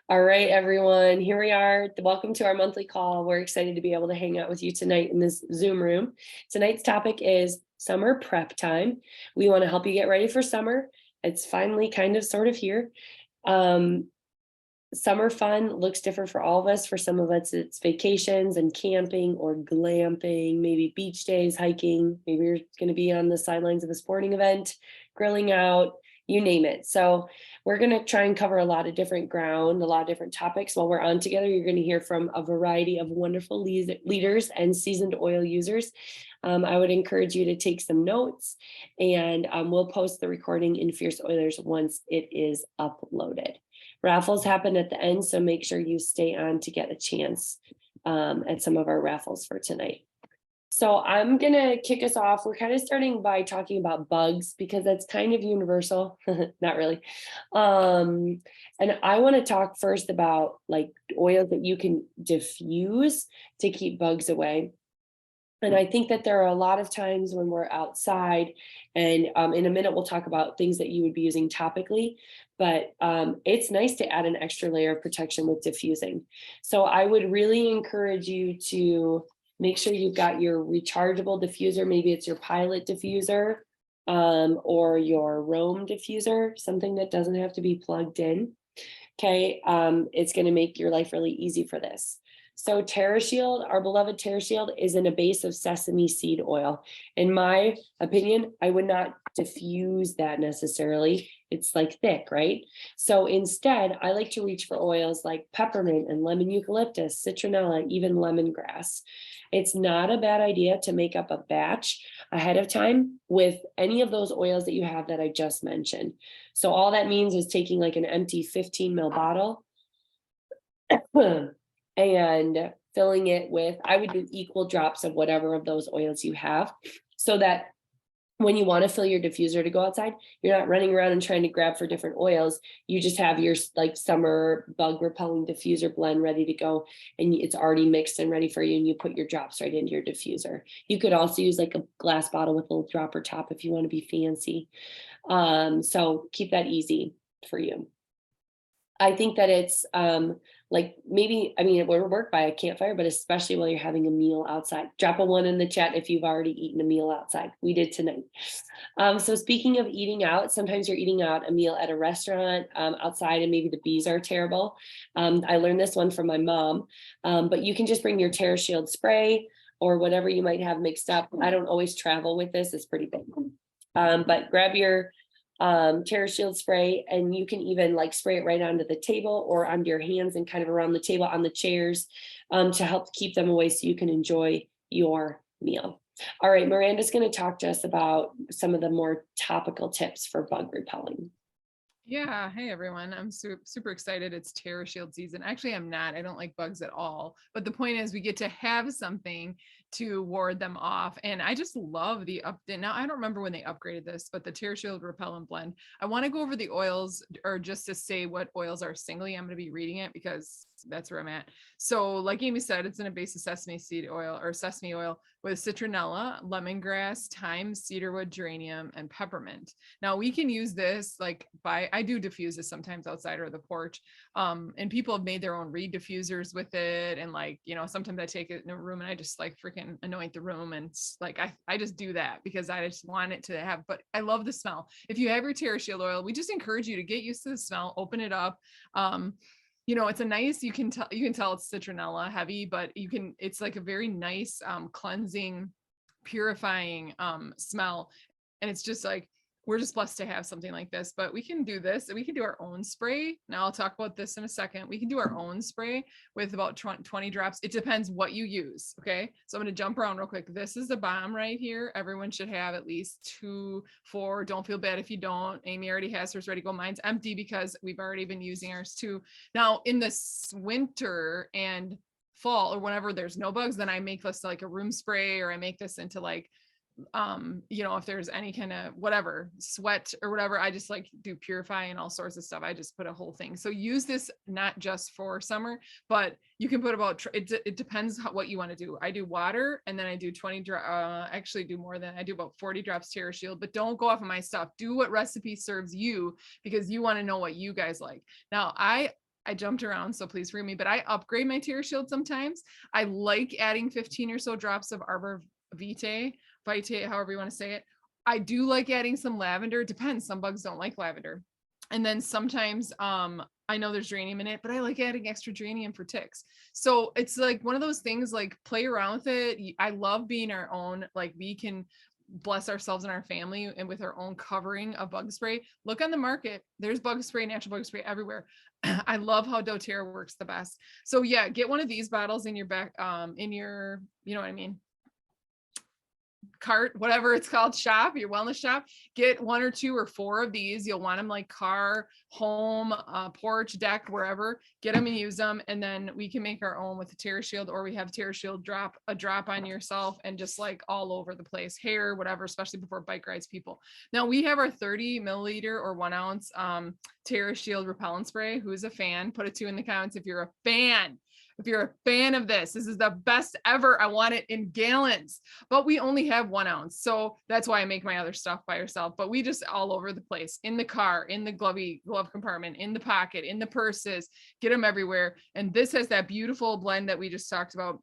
All right, everyone, here we are. Welcome to our monthly call. We're excited to be able to hang out with you tonight in this Zoom room. Tonight's topic is summer prep time. We want to help you get ready for summer. It's finally kind of sort of here. Um, Summer fun looks different for all of us. For some of us, it's vacations and camping or glamping, maybe beach days, hiking. Maybe you're going to be on the sidelines of a sporting event, grilling out, you name it. So, we're going to try and cover a lot of different ground, a lot of different topics while we're on together. You're going to hear from a variety of wonderful leaders and seasoned oil users. I would encourage you to take some notes, and we'll post the recording in Fierce Oilers once it is uploaded. Raffles happen at the end, so make sure you stay on to get a chance at some of our raffles for tonight. So I'm gonna kick us off. We're kind of starting by talking about bugs because that's kind of universal, not really. And I want to talk first about like oils that you can diffuse to keep bugs away. And I think that there are a lot of times when we're outside, and in a minute we'll talk about things that you would be using topically, but it's nice to add an extra layer of protection with diffusing. So I would really encourage you to make sure you've got your rechargeable diffuser. Maybe it's your Pilot diffuser or your Roam diffuser, something that doesn't have to be plugged in. Okay, it's going to make your life really easy for this. So TerraShield, our beloved TerraShield, is in a base of sesame seed oil. In my opinion, I would not diffuse that necessarily. It's like thick, right? So instead, I like to reach for oils like peppermint and lemon eucalyptus, citronella, even lemongrass. It's not a bad idea to make up a batch ahead of time with any of those oils that you have that I just mentioned. So all that means is taking like an empty 15 ml bottle and filling it with, I would do equal drops of whatever of those oils you have, so that when you want to fill your diffuser to go outside, you're not running around and trying to grab for different oils. You just have your like summer bug repelling diffuser blend ready to go, and it's already mixed and ready for you, and you put your drops right into your diffuser. You could also use like a glass bottle with a little dropper top if you want to be fancy. So keep that easy for you. I think that it's like maybe, I mean, it would work by a campfire, but especially while you're having a meal outside. Drop a one in the chat if you've already eaten a meal outside. We did tonight. So speaking of eating out, sometimes you're eating out a meal at a restaurant outside, and maybe the bees are terrible. I learned this one from my mom, but you can just bring your TerraShield spray or whatever you might have mixed up. I don't always travel with this, it's pretty big. But grab your TerraShield spray, and you can even like spray it right onto the table or onto your hands and kind of around the table on the chairs to help keep them away so you can enjoy your meal. All right, Miranda's going to talk to us about some of the more topical tips for bug repelling. Yeah. Hey, everyone. I'm super excited. It's TerraShield season. Actually, I'm not. I don't like bugs at all. But the point is, we get to have something to ward them off. And I just love the update. Now, I don't remember when they upgraded this, but the TerraShield Repellent Blend. I want to go over the oils, or just to say what oils are singly. I'm going to be reading it because that's where I'm at. So, like Amy said, it's in a base of sesame seed oil or sesame oil with citronella, lemongrass, thyme, cedarwood, geranium, and peppermint. Now we can use this like I do diffuse this sometimes outside or the porch. And people have made their own reed diffusers with it. And like, sometimes I take it in a room and I just like freaking anoint the room. And like, I just do that because I just want it to have, but I love the smell. If you have your TerraShield oil, we just encourage you to get used to the smell, open it up. It's a nice, you can tell it's citronella heavy, but it's like a very nice, cleansing, purifying, smell. And it's just like, we're just blessed to have something like this, but we can do this. We can do our own spray. Now I'll talk about this in a second. We can do our own spray with about 20 drops. It depends what you use. Okay. So I'm going to jump around real quick. This is the bomb right here. Everyone should have at least 2, 4. Don't feel bad if you don't. Amy already has hers ready to go. Mine's empty because we've already been using ours too. Now in this winter and fall, or whenever there's no bugs, then I make this like a room spray, or I make this into like, if there's any kind of whatever sweat or whatever, I just like do purify and all sorts of stuff. I just put a whole thing. So use this not just for summer, but you can put about it depends what you want to do. I do water, and then I do 20 actually do more than I do about 40 drops TerraShield, but don't go off of my stuff. Do what recipe serves you, because you want to know what you guys like. Now I I jumped around, so please forgive me, but I upgrade my TerraShield sometimes. I like adding 15 or so drops of Arbor Vitae, however you want to say it. I do like adding some lavender. It depends. Some bugs don't like lavender. And then sometimes I know there's geranium in it, but I like adding extra geranium for ticks. So it's like one of those things, like play around with it. I love being our own, like we can bless ourselves and our family and with our own covering of bug spray. Look on the market. There's bug spray, natural bug spray everywhere. I love how doTERRA works the best. So yeah, get one of these bottles in your back, in your, you know what I mean, cart, whatever it's called, shop, your wellness shop. Get 1 or 2 or 4 of these. You'll want them like car, home, porch, deck, wherever. Get them and use them, and then we can make our own with the TerraShield, or we have TerraShield a drop on yourself and just like all over the place, hair, whatever, especially before bike rides, people. Now we have our 30 milliliter or 1 ounce TerraShield repellent spray. Who's a fan? Put a 2 in the comments if you're a fan. If you're a fan of this is the best ever. I want it in gallons, but we only have 1 ounce. So that's why I make my other stuff by yourself, but we just all over the place, in the car, in the glove compartment, in the pocket, in the purses, get them everywhere. And this has that beautiful blend that we just talked about: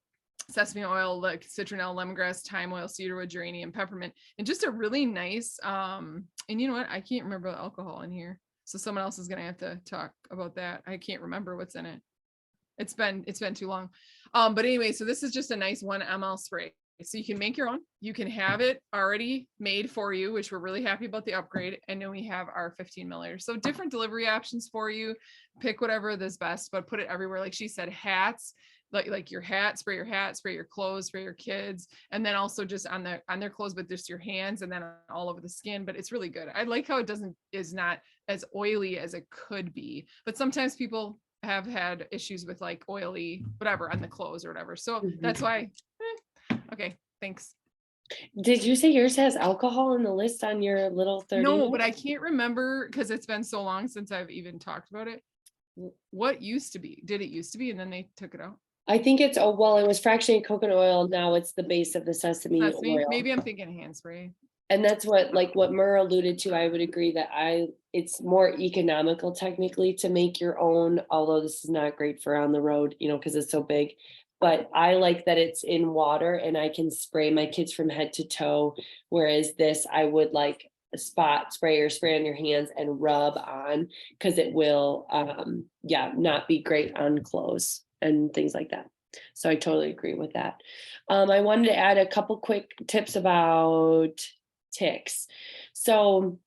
sesame oil, like citronelle, lemongrass, thyme oil, cedarwood, geranium, peppermint, and just a really nice, and you know what? I can't remember the alcohol in here. So someone else is going to have to talk about that. I can't remember what's in it. It's been too long. But anyway, so this is just a nice 1 ml spray. So you can make your own. You can have it already made for you, which we're really happy about the upgrade. And then we have our 15 milliliters. So different delivery options for you. Pick whatever is best, but put it everywhere. Like she said, hats, like your hat, spray your clothes, spray your kids, and then also just on their clothes, but just your hands, and then all over the skin. But it's really good. I like how it is not as oily as it could be, but sometimes people have had issues with like oily whatever on the clothes or whatever. So that's why. Okay, thanks. Did you say yours has alcohol in the list on your little 30? No, but I can't remember because it's been so long since I've even talked about it. What used to be? Did it used to be and then they took it out? I think it's, oh, well, it was fractionated coconut oil. Now it's the base of the sesame oil. Maybe I'm thinking hand spray. And that's what, like what Mur alluded to, I would agree that it's more economical technically to make your own, although this is not great for on the road, you know, because it's so big. But I like that it's in water and I can spray my kids from head to toe. Whereas this, I would like a spot spray or spray on your hands and rub on, because it will, not be great on clothes and things like that. So I totally agree with that. I wanted to add a couple quick tips about ticks. So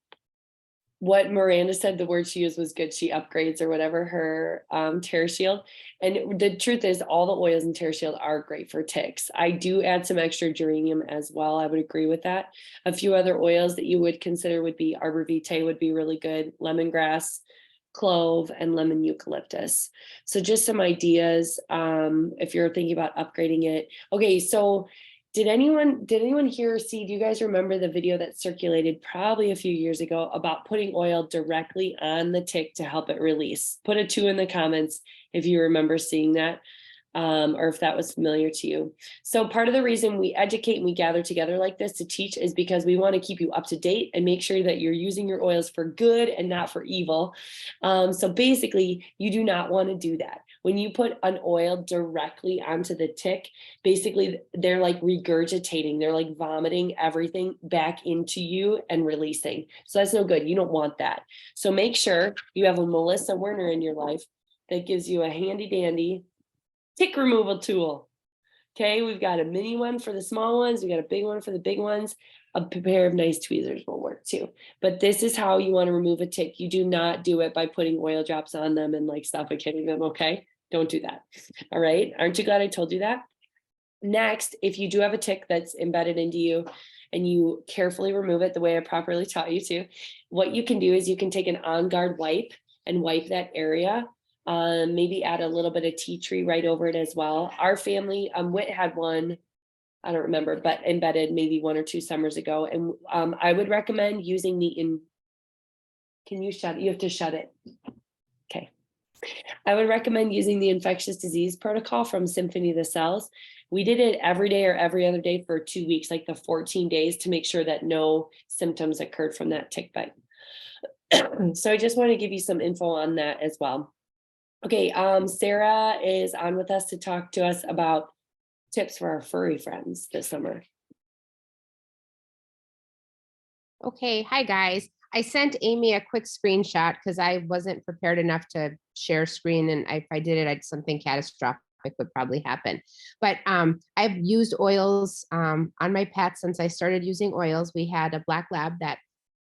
what Miranda said, the word she used was good. She upgrades or whatever her TerraShield. And the truth is all the oils in TerraShield are great for ticks. I do add some extra geranium as well. I would agree with that. A few other oils that you would consider would be Arbor Vitae would be really good. Lemongrass, clove, and lemon eucalyptus. So just some ideas if you're thinking about upgrading it. Okay, so did anyone hear or see, do you guys remember the video that circulated probably a few years ago about putting oil directly on the tick to help it release? Put a 2 in the comments if you remember seeing that, or if that was familiar to you. So part of the reason we educate and we gather together like this to teach is because we want to keep you up to date and make sure that you're using your oils for good and not for evil. So basically, you do not want to do that. When you put an oil directly onto the tick, basically they're like regurgitating, they're like vomiting everything back into you and releasing. So that's no good. You don't want that. So make sure you have a Melissa Werner in your life that gives you a handy dandy tick removal tool. Okay, we've got a mini one for the small ones. We got a big one for the big ones. A pair of nice tweezers will work too. But this is how you want to remove a tick. You do not do it by putting oil drops on them and like suffocating them, okay? Don't do that. All right, aren't you glad I told you that? Next, if you do have a tick that's embedded into you and you carefully remove it the way I properly taught you to, what you can do is you can take an On Guard wipe and wipe that area. Maybe add a little bit of tea tree right over it as well. Our family, Whit had one, I don't remember, but embedded maybe 1 or 2 summers ago. And I would recommend using can you shut it? You have to shut it. Okay. I would recommend using the infectious disease protocol from Symphony of the Cells. We did it every day or every other day for 2 weeks, like the 14 days, to make sure that no symptoms occurred from that tick bite. So I just want to give you some info on that as well. Okay, Sarah is on with us to talk to us about tips for our furry friends this summer. Okay, hi guys. I sent Amy a quick screenshot because I wasn't prepared enough to share screen, and if I did it, something catastrophic would probably happen. But I've used oils on my pets since I started using oils. We had a black lab that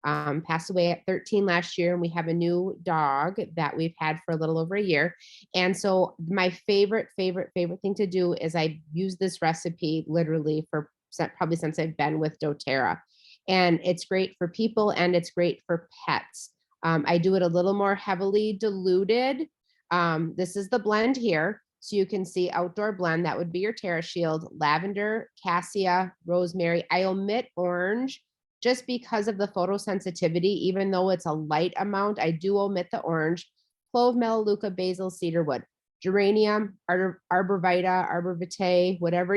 passed away at 13 last year, and we have a new dog that we've had for a little over a year. And so my favorite thing to do is I use this recipe literally for probably since I've been with doTERRA, and it's great for people and it's great for pets. I do it a little more heavily diluted. This is the blend here. So you can see outdoor blend, that would be your TerraShield, lavender, cassia, rosemary. I omit orange just because of the photosensitivity, even though it's a light amount, I do omit the orange. Clove, melaleuca, basil, cedarwood, geranium, arborvitae, arbor vitae, whatever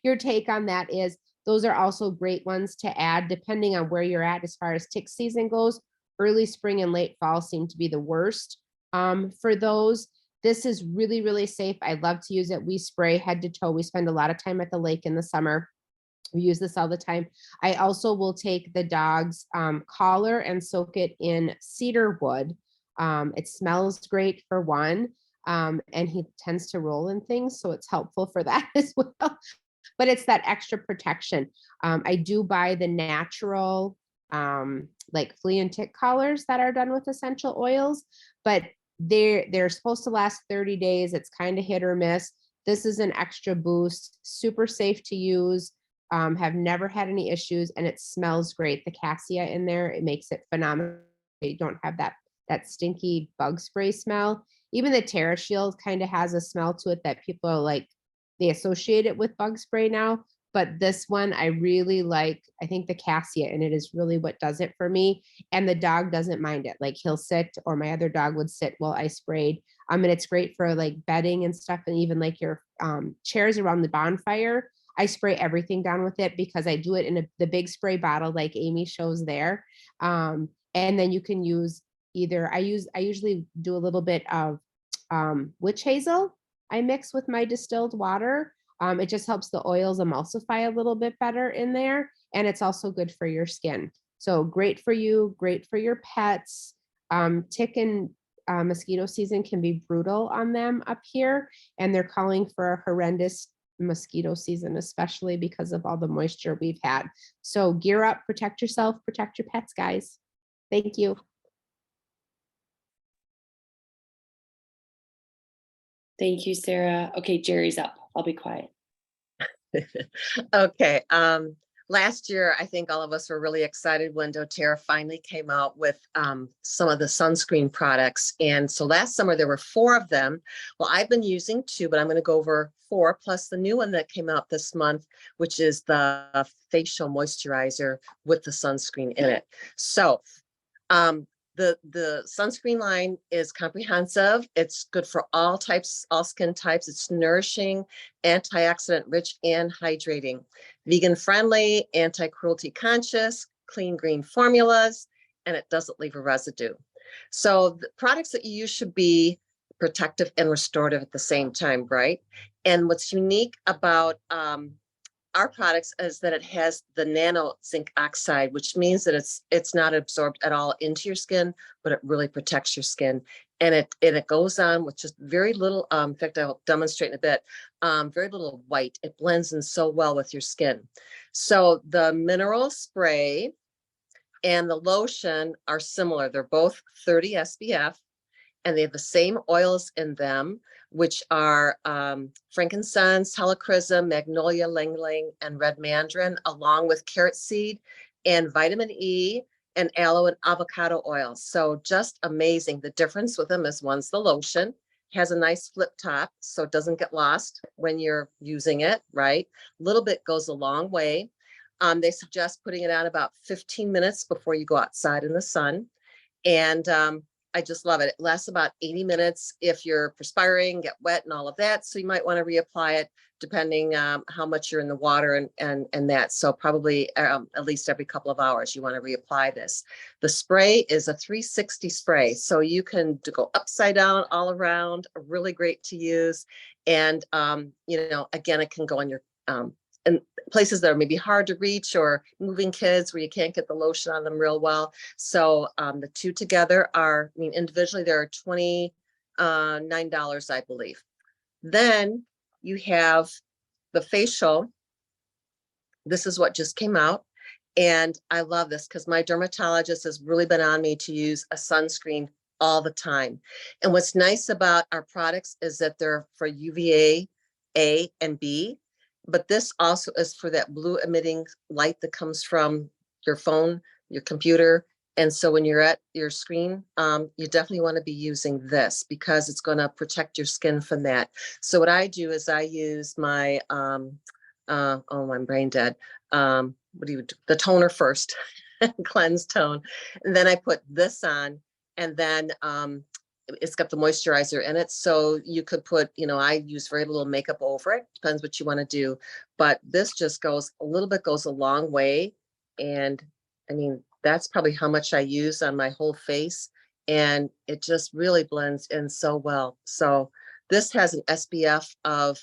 your take on that is. Those are also great ones to add depending on where you're at as far as tick season goes. Early spring and late fall seem to be the worst for those. This is really, really safe. I love to use it. We spray head to toe. We spend a lot of time at the lake in the summer. We use this all the time. I also will take the dog's collar and soak it in cedar wood. It smells great for one, and he tends to roll in things, so it's helpful for that as well. But it's that extra protection. I do buy the natural like flea and tick collars that are done with essential oils, but they're supposed to last 30 days. It's kind of hit or miss. This is an extra boost, super safe to use. Have never had any issues, and it smells great. The cassia in there, it makes it phenomenal. You don't have that stinky bug spray smell. Even the TerraShield kind of has a smell to it that people are like, they associate it with bug spray now, but this one I really like. I think the cassia in it is really what does it for me, and the dog doesn't mind it. Like he'll sit, or my other dog would sit while I sprayed. And it's great for like bedding and stuff, and even like your chairs around the bonfire. I spray everything down with it because I do it in the big spray bottle like Amy shows there. And then you can use either, I usually do a little bit of witch hazel I mix with my distilled water. It just helps the oils emulsify a little bit better in there. And it's also good for your skin. So great for you, great for your pets. Tick and mosquito season can be brutal on them up here. And they're calling for a horrendous mosquito season, especially because of all the moisture we've had. So gear up, protect yourself, protect your pets, guys. Thank you. Thank you, Sarah. Okay, Jerry's up. I'll be quiet. Okay. Last year, I think all of us were really excited when doTERRA finally came out with some of the sunscreen products. And so last summer, there were 4 of them. Well, I've been using 2, but I'm going to go over 4, plus the new one that came out this month, which is the facial moisturizer with the sunscreen in it. So the sunscreen line is comprehensive. It's good for all types, all skin types. It's nourishing, antioxidant rich, and hydrating. Vegan friendly, anti-cruelty conscious, clean green formulas, and it doesn't leave a residue. So the products that you use should be protective and restorative at the same time, right? And what's unique about our products is that it has the nano zinc oxide, which means that it's not absorbed at all into your skin, but it really protects your skin. And it goes on with just very little, in fact, I'll demonstrate in a bit, very little white. It blends in so well with your skin. So the mineral spray and the lotion are similar. They're both 30 SPF, and they have the same oils in them, which are frankincense, helichrysum, magnolia, ylang-ylang, and red mandarin, along with carrot seed and vitamin E and aloe and avocado oil. So just amazing. The difference with them is one's the lotion, has a nice flip top, so it doesn't get lost when you're using it, right? A little bit goes a long way. They suggest putting it on about 15 minutes before you go outside in the sun. And I just love it. It lasts about 80 minutes if you're perspiring, get wet and all of that. So you might want to reapply it depending how much you're in the water and that. So probably at least every couple of hours, you want to reapply this. The spray is a 360 spray. So you can go upside down, all around, really great to use. And, again, it can go on your, in places that are maybe hard to reach or moving kids where you can't get the lotion on them real well. So the two together are, individually they're $29, I believe. Then you have the facial. This is what just came out. And I love this because my dermatologist has really been on me to use a sunscreen all the time. And what's nice about our products is that they're for UVA, A and B. But this also is for that blue emitting light that comes from your phone, your computer. And so when you're at your screen, you definitely want to be using this because it's going to protect your skin from that. So what I do is I use my, I'm brain dead. The toner first, cleanse tone. And then I put this on, and then it's got the moisturizer in it. So you could put, I use very little makeup over it. Depends what you want to do. But this just goes a long way. And that's probably how much I use on my whole face. And it just really blends in so well. So this has an SPF of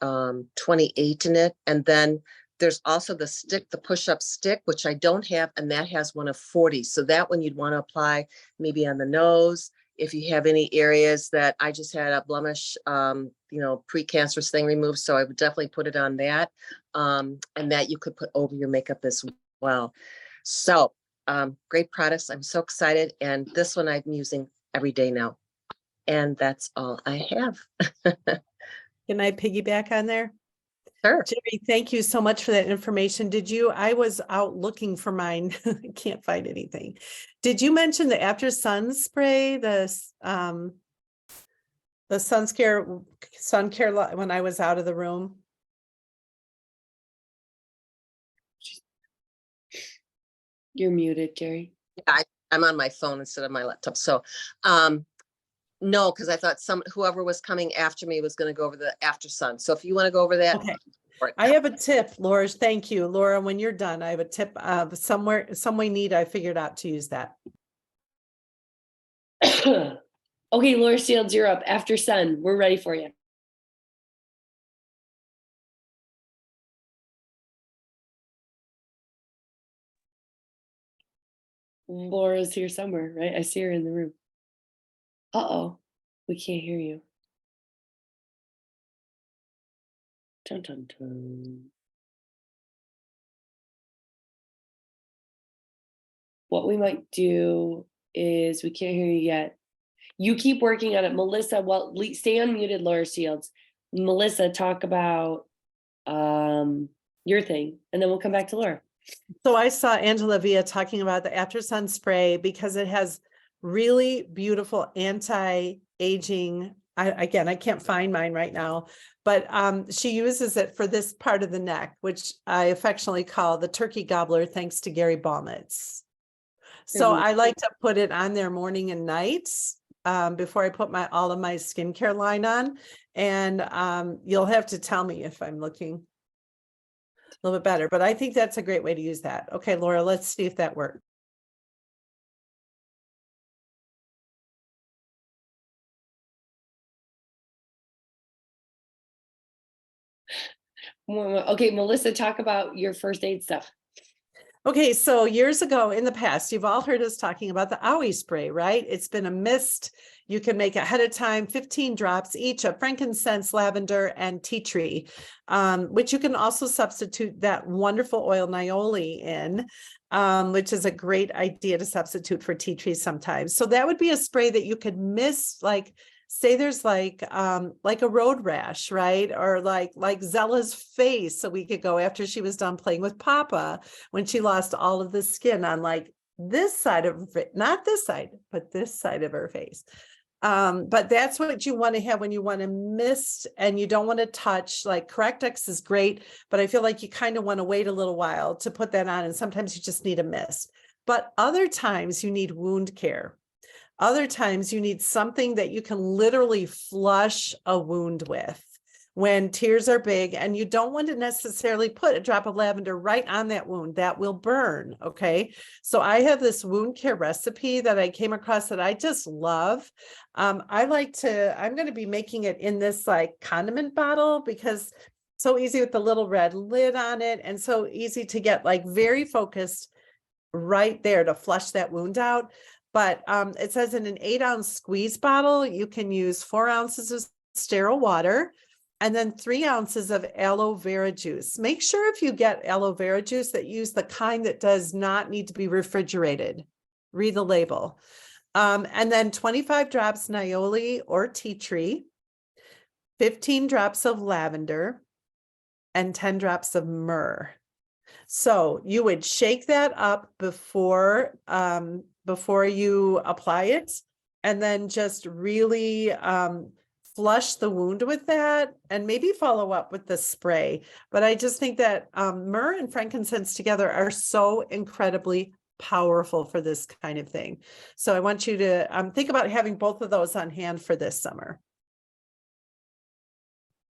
28 in it. And then there's also the stick, the push-up stick, which I don't have, and that has one of 40. So that one you'd want to apply maybe on the nose. If you have any areas that I just had a blemish, precancerous thing removed. So I would definitely put it on that. And that you could put over your makeup as well. So great products. I'm so excited. And this one I'm using every day now. And that's all I have. Can I piggyback on there? Sure. Jerry, thank you so much for that information. I was out looking for mine. I can't find anything. Did you mention the After Sun spray, the sun care when I was out of the room? You're muted, Jerry. I'm on my phone instead of my laptop. So, no, because I thought whoever was coming after me was going to go over the After Sun. So if you want to go over that. Okay. I have a tip, Laura. Thank you, Laura. When you're done, I have a tip of some way neat I figured out to use that. Okay, Laura Shields, you're up. After Sun, we're ready for you. Laura's here somewhere, right? I see her in the room. Uh-oh, we can't hear you. Dun, dun, dun. What we might do is, we can't hear you yet. You keep working on it, Melissa. Well, stay unmuted, Laura Shields. Melissa, talk about your thing, and then we'll come back to Laura. So I saw Angela Villa talking about the After Sun spray because it has really beautiful anti-aging. I can't find mine right now, but she uses it for this part of the neck, which I affectionately call the turkey gobbler, thanks to Gary Ballmitz. So I like to put it on there morning and nights before I put all of my skincare line on. And you'll have to tell me if I'm looking a little bit better, but I think that's a great way to use that. Okay, Laura, let's see if that worked. Okay, Melissa, talk about your first aid stuff. Okay, so years ago in the past, you've all heard us talking about the Owie spray, right? It's been a mist. You can make ahead of time, 15 drops each of frankincense, lavender, and tea tree, which you can also substitute that wonderful oil Nioli in, which is a great idea to substitute for tea tree sometimes. So that would be a spray that you could mist, like say there's like a road rash, right? Or like Zella's face a week ago after she was done playing with Papa, when she lost all of the skin on like this side of it, not this side, but this side of her face. But that's what you want to have when you want to mist and you don't want to touch. Like Correct-X is great, but I feel like you kind of want to wait a little while to put that on. And sometimes you just need a mist, but other times you need wound care. Other times you need something that you can literally flush a wound with when tears are big, and you don't want to necessarily put a drop of lavender right on that wound. That will burn. Okay. So I have this wound care recipe that I came across that I just love. I'm going to be making it in this like condiment bottle because so easy with the little red lid on it, and so easy to get like very focused right there to flush that wound out. But it says in an 8-ounce squeeze bottle, you can use 4 ounces of sterile water and then 3 ounces of aloe vera juice. Make sure if you get aloe vera juice that use the kind that does not need to be refrigerated. Read the label. And then 25 drops Nioli or tea tree, 15 drops of lavender, and 10 drops of myrrh. So you would shake that up before you apply it, and then just really flush the wound with that, and maybe follow up with the spray. But I just think that myrrh and frankincense together are so incredibly powerful for this kind of thing. So I want you to think about having both of those on hand for this summer.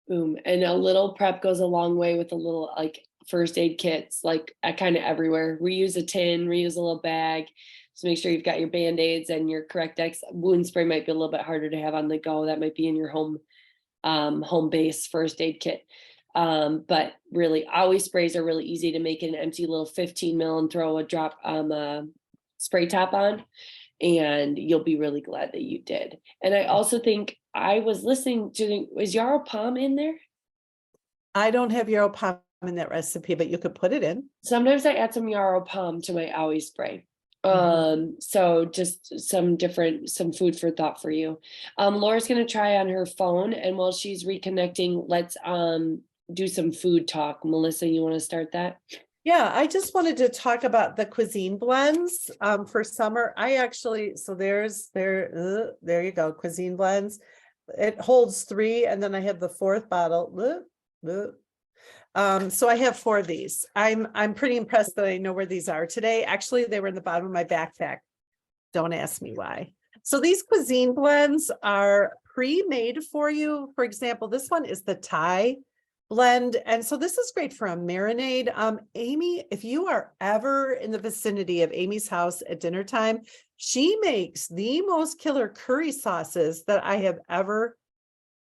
Boom. And a little prep goes a long way with a little like first aid kits, like kind of everywhere. Reuse a tin, reuse a little bag. So make sure you've got your Band-Aids and your Correct-X. Wound spray might be a little bit harder to have on the go. That might be in your home base first aid kit. But really, always sprays are really easy to make an empty little 15 ml and throw a drop spray top on, and you'll be really glad that you did. And I also think I was listening to, was Yarrow Palm in there? I don't have Yarrow Palm in that recipe, but you could put it in. Sometimes I add some Yarrow Palm to my always spray. So just some food for thought for you. Laura's going to try on her phone, and while she's reconnecting, let's do some food talk. Melissa, you want to start that? Yeah, I just wanted to talk about the cuisine blends for summer. There you go, cuisine blends. It holds 3, and then I have the 4th bottle. So I have 4 of these. I'm pretty impressed that I know where these are today. Actually, they were in the bottom of my backpack. Don't ask me why. So these cuisine blends are pre-made for you. For example, this one is the Thai blend. And so this is great for a marinade. Amy, if you are ever in the vicinity of Amy's house at dinner time, she makes the most killer curry sauces that I have ever,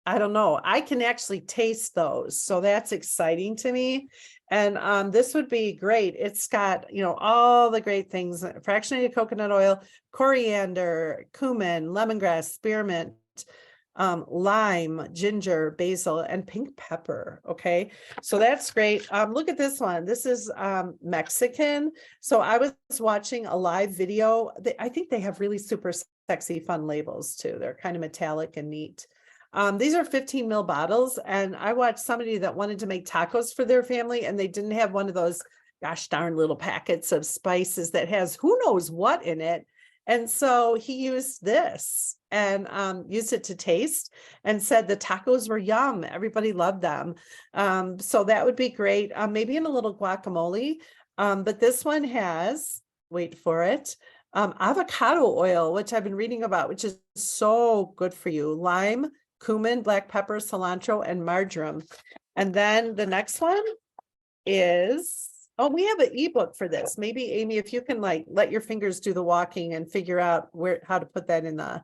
I don't know, I can actually taste those. So that's exciting to me. And this would be great. It's got, all the great things: fractionated coconut oil, coriander, cumin, lemongrass, spearmint, lime, ginger, basil, and pink pepper. Okay, so that's great. Look at this one. This is Mexican. So I was watching a live video. I think they have really super sexy, fun labels too. They're kind of metallic and neat. These are 15 ml bottles, and I watched somebody that wanted to make tacos for their family, and they didn't have one of those gosh darn little packets of spices that has who knows what in it. And so he used this and used it to taste, and said the tacos were yum. Everybody loved them. So that would be great. Maybe in a little guacamole. But this one has, wait for it, avocado oil, which I've been reading about, which is so good for you. Lime, cumin, black pepper, cilantro, and marjoram. And then the next one is, we have an ebook for this. Maybe Amy, if you can let your fingers do the walking and figure out how to put that in the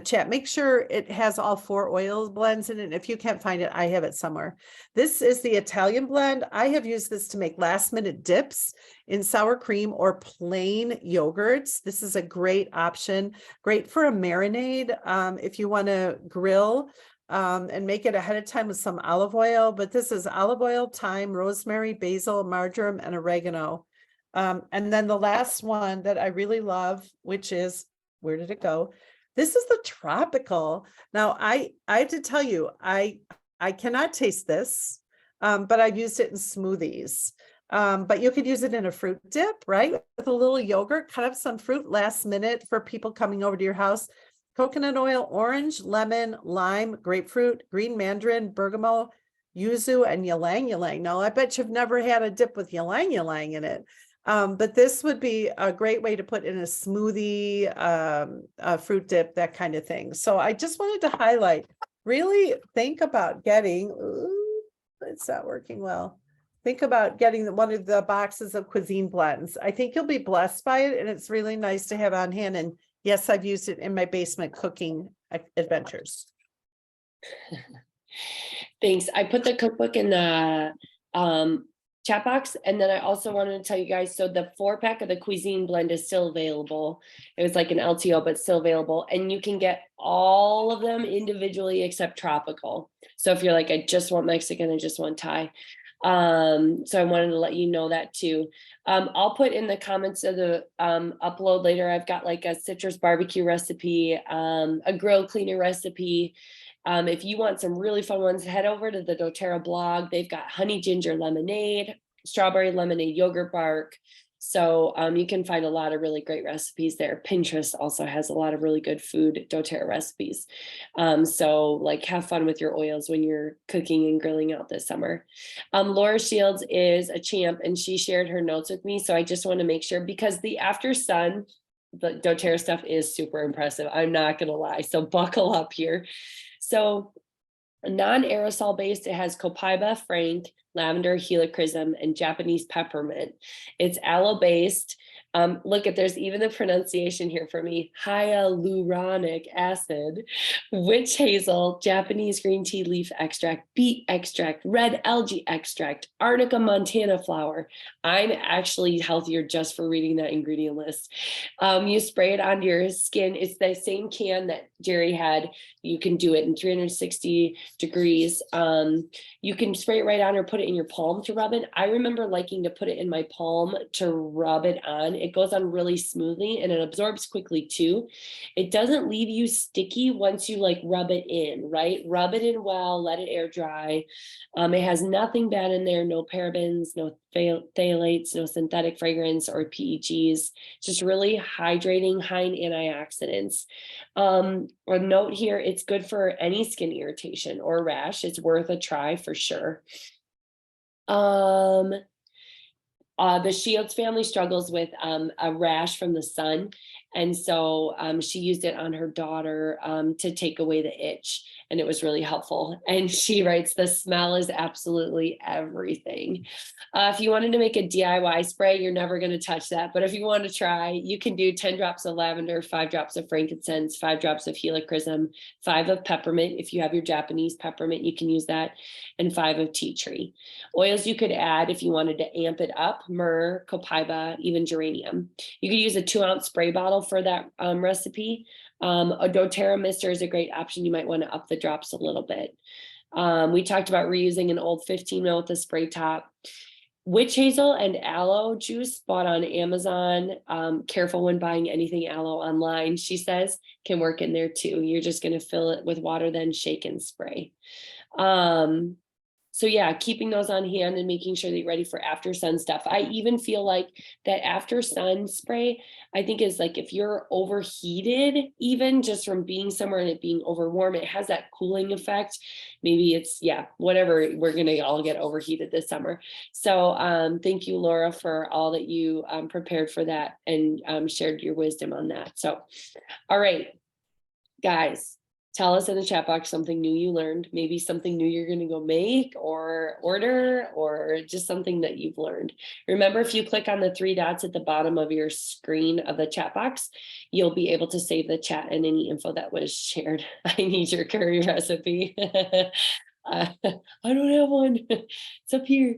chat. Make sure it has all 4 oil blends in it. If you can't find it, I have it somewhere. This is the Italian blend. I have used this to make last minute dips in sour cream or plain yogurts. This is a great option. Great for a marinade if you want to grill and make it ahead of time with some olive oil. But this is olive oil, thyme, rosemary, basil, marjoram, and oregano. And then the last one that I really love, which is, where did it go? This is the tropical. Now, I have to tell you, I cannot taste this, but I've used it in smoothies. But you could use it in a fruit dip, right? With a little yogurt, cut up some fruit last minute for people coming over to your house. Coconut oil, orange, lemon, lime, grapefruit, green mandarin, bergamot, yuzu, and ylang ylang. Now, I bet you've never had a dip with ylang ylang in it. But this would be a great way to put in a smoothie, a fruit dip, that kind of thing. So I just wanted to highlight, really think about getting, ooh, it's not working well. Think about getting one of the boxes of cuisine blends. I think you'll be blessed by it, and it's really nice to have on hand. And yes, I've used it in my basement cooking adventures. Thanks. I put the cookbook in the chat box, and then I also wanted to tell you guys, so the 4-pack of the cuisine blend is still available. It was like an LTO, but still available, and you can get all of them individually except tropical. So if you're like, I just want Mexican, I just want Thai. So I wanted to let you know that too. I'll put in the comments of the upload later. I've got like a citrus barbecue recipe, a grill cleaner recipe. If you want some really fun ones, head over to the doTERRA blog. They've got honey ginger lemonade, strawberry lemonade yogurt bark. So you can find a lot of really great recipes there. Pinterest also has a lot of really good food doTERRA recipes. So like have fun with your oils when you're cooking and grilling out this summer. Laura Shields is a champ, and she shared her notes with me. So I just want to make sure, because the After Sun, the doTERRA stuff is super impressive. I'm not going to lie. So buckle up here. So non-aerosol based, it has copaiba, frank, lavender, helichrysum, and Japanese peppermint. It's aloe based. Look at, there's even the pronunciation here for me: hyaluronic acid, witch hazel, Japanese green tea leaf extract, beet extract, red algae extract, Arnica montana flower. I'm actually healthier just for reading that ingredient list. You spray it onto your skin. It's the same can that Jerry had. You can do it in 360 degrees. You can spray it right on or put it in your palm to rub it. I remember liking to put it in my palm to rub it on. It goes on really smoothly and it absorbs quickly too. It doesn't leave you sticky once you like rub it in, right? Rub it in well, let it air dry. It has nothing bad in there, no parabens, no phthalates, no synthetic fragrance or PEGs. Just really hydrating, high in antioxidants. A note here, it's good for any skin irritation or rash. It's worth a try for sure. The Shields family struggles with a rash from the sun. And so she used it on her daughter to take away the itch, and it was really helpful. And she writes, the smell is absolutely everything. If you wanted to make a DIY spray, you're never going to touch that. But if you want to try, you can do 10 drops of lavender, 5 drops of frankincense, 5 drops of helichrysum, 5 of peppermint. If you have your Japanese peppermint, you can use that, and 5 of tea tree. Oils you could add if you wanted to amp it up: myrrh, copaiba, even geranium. You could use a 2-ounce spray bottle for that recipe. A doTERRA mister is a great option. You might want to up the drops a little bit. We talked about reusing an old 15 ml with a spray top. Witch hazel and aloe juice bought on Amazon. Careful when buying anything aloe online, she says, can work in there too. You're just going to fill it with water, then shake and spray. So yeah, keeping those on hand and making sure that you're ready for after sun stuff. I even feel like that after sun spray, I think is like, if you're overheated, even just from being somewhere and it being over warm, it has that cooling effect. Maybe it's, yeah, whatever, we're going to all get overheated this summer. So thank you, Laura, for all that you prepared for that and shared your wisdom on that. So, all right, guys. Tell us in the chat box something new you learned, maybe something new you're going to go make or order, or just something that you've learned. Remember, if you click on the 3 dots at the bottom of your screen of the chat box, you'll be able to save the chat and any info that was shared. I need your curry recipe. I don't have one. It's up here.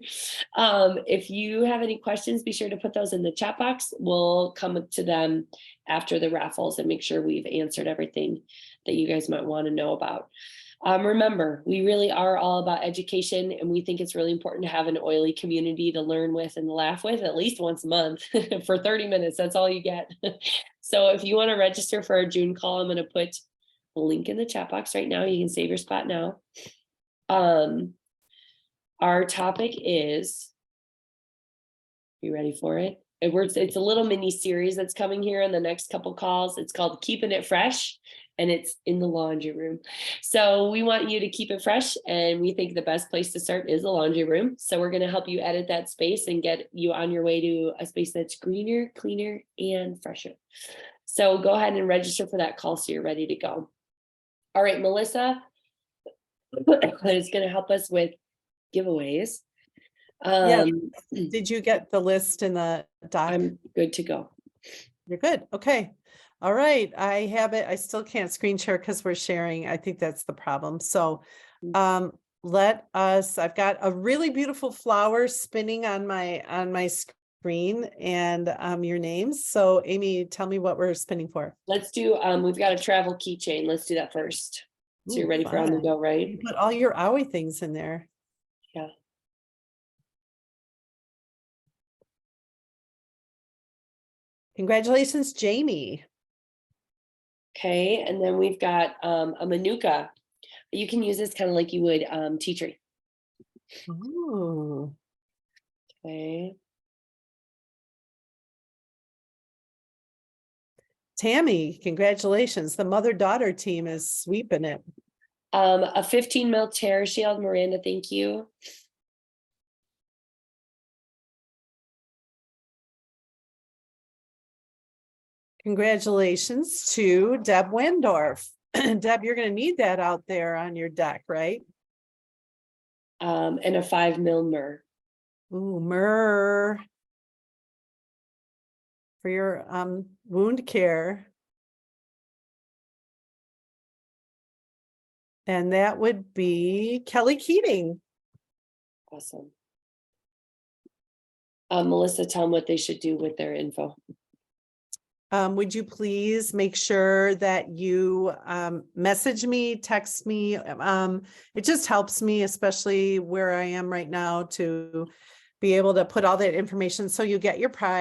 If you have any questions, be sure to put those in the chat box. We'll come to them after the raffles and make sure we've answered everything that you guys might want to know about. Remember, we really are all about education, and we think it's really important to have an oily community to learn with and laugh with at least once a month for 30 minutes. That's all you get. So if you want to register for our June call, I'm going to put a link in the chat box right now. You can save your spot now. Our topic is, you ready for it? It's a little mini series that's coming here in the next couple calls. It's called Keeping It Fresh. and it's in the laundry room. So we want you to keep it fresh, and we think the best place to start is the laundry room. So we're going to help you edit that space and get you on your way to a space that's greener, cleaner, and fresher. So go ahead and register for that call so you're ready to go. All right, Melissa is going to help us with giveaways. Did you get the list in the doc? I'm good to go. You're good. Okay. All right. I have it. I still can't screen share because we're sharing. I think that's the problem. So I've got a really beautiful flower spinning on my screen and your names. So Amy, tell me what we're spinning for. Let's do, we've got a travel keychain. Let's do that first. So you're Ooh, ready for on the fun. go, right? You put all your owie things in there. Yeah. Congratulations, Jamie. Okay, and then we've got a Manuka. You can use this kind of like you would tea tree. Ooh. Okay. Tammy, congratulations. The mother-daughter team is sweeping it. A 15 mil Terra Shield, Miranda, thank you. Congratulations to Deb Wendorf. Deb, you're going to need that out there on your deck, right? And a 5 mil myrrh. Ooh, myrrh. For your wound care. And that would be Kelly Keating. Awesome. Melissa, tell them what they should do with their info. Would you please make sure that you message me, text me? It just helps me, especially where I am right now, to be able to put all that information so you get your prize.